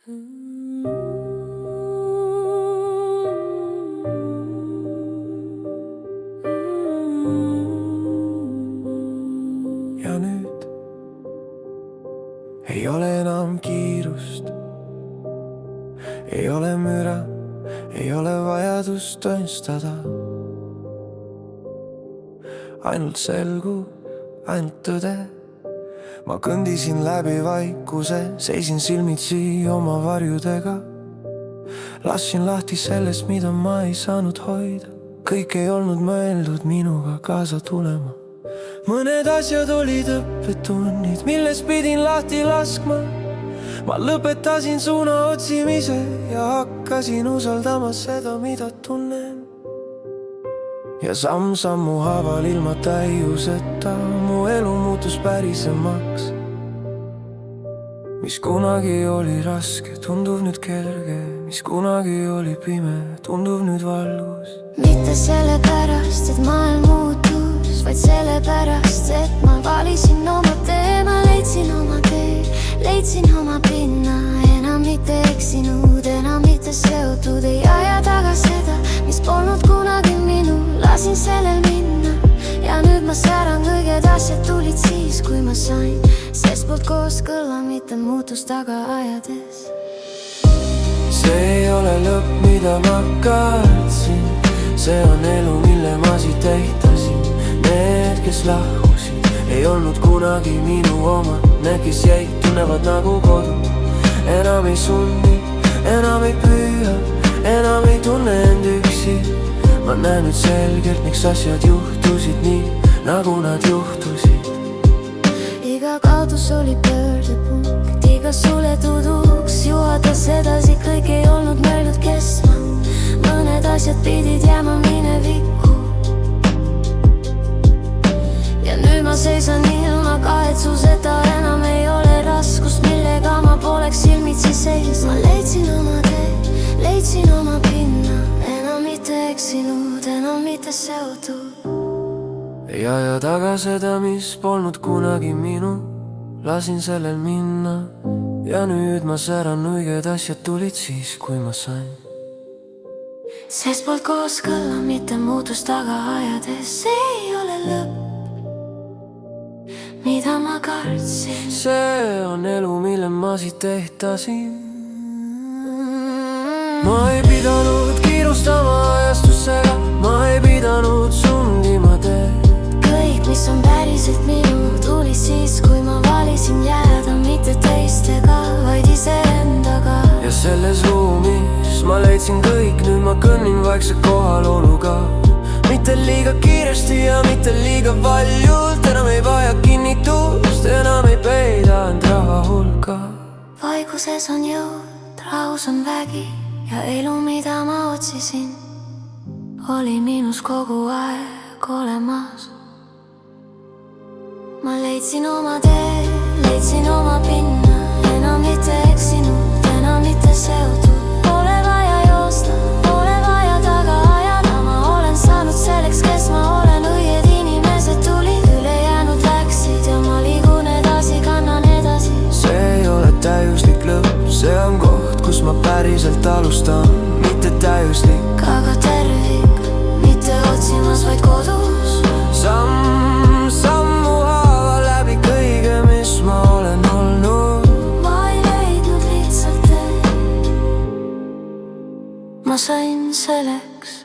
Ja nüüd ei ole enam kiirust, ei ole müra, ei ole vajadust tõestada. Ainult selgub, ainult tõde. Ma kõndisin läbi vaikuse, seisin silmitsi oma varjudega. Lasin lahti sellest, mida ma ei saanud hoida. Kõik ei olnud mõeldud minuga kaasa tulema. Mõned asjad olid õppetunnid, millest pidin lahti laskma. Ma lõpetasin suuna otsimise ja hakkasin usaldama seda, mida tunnen. Ja samm-sammu haaval ilma täiuseta mu elu muutus pärisemaks. Mis kunagi oli raske, tundub nüüd kerge. Mis kunagi oli pime, tundub nüüd valgus. Mitte sellepärast, et maailm muutus, vaid sellepärast, et ma valisin oma tee. Ma leidsin oma tee, leidsin oma pinna. Enam mitte eksinud, enam mitte seotud. Ei aja taga seda, mis polnud kunagi minu. Lasin sellel minna ja nüüd ma säran. Õiged asjad tulid siis, kui ma sain sest poolt kooskõlla, mitte muutust taga ajades. See ei ole lõpp, mida ma kartsin. See on elu, mille ma siit ehitasin. Need, kes lahkusid, ei olnud kunagi minu oma. Need, kes jäid, tunnevad nagu kodu. Enam ei sundi, enam ei püüa, enam ei tunne end üksi. Ma näen nüüd selgelt, miks asjad juhtusid nii, nagu nad juhtusid. Iga kaotus oli pöördepunkt, iga suletud uks juhatas edasi. Kõik ei olnud mõeldud kestma, mõned asjad pidid jääma minevikku. Ja nüüd ma seisan ilma kahetsuseta, enam ei ole raskust, millega ma poleks silmitsi seisnud. Ma leidsin oma tee, leidsin oma pinna. Enam mitte eksinud, enam mitte seotud. Ei aja taga seda, mis polnud kunagi minu. Lasin sellel minna ja nüüd ma säran. Õiged asjad tulid siis, kui ma sain sest poolt kooskõlla, mitte muutust taga ajades. See ei ole lõpp, mida ma kartsin. See on elu, mille ma siit ehitasin. Ma ei pidanud kiirustama ajastusega, ma ei pidanud sundima teed. Kõik, mis on päriselt minu, tuli siis, kui ma valisin jääda mitte teistega, vaid iseendaga. Ja selles ruumis ma leidsin kõik, nüüd ma kõnnin vaikse kohaloluga. Mitte liiga kiiresti ja mitte liiga valjult. Enam ei vaja kinnitust, enam ei peida end raha hulka. Vaikuses on jõud, rahus on vägi ja elu, mida ma otsisin, oli minus kogu aeg olemas. Ma leidsin oma tee, leidsin oma pinna. Enam mitte eksinud, enam mitte seotud. Pole vaja joosta, pole vaja taga ajada. Ma olen saanud selleks, kes ma olen. Õied inimesed tulid, ülejäänud läksid ja ma liigun edasi, kannan edasi. See ei ole täiuslik lõpp, see on koht, kus ma päriselt alustan. Mitte täiuslik, aga tervik, mitte otsimas, vaid kodus. Sammu haaval läbi kõige, mis ma olen olnud. Ma ei leidnud lihtsalt teed, ma sain selleks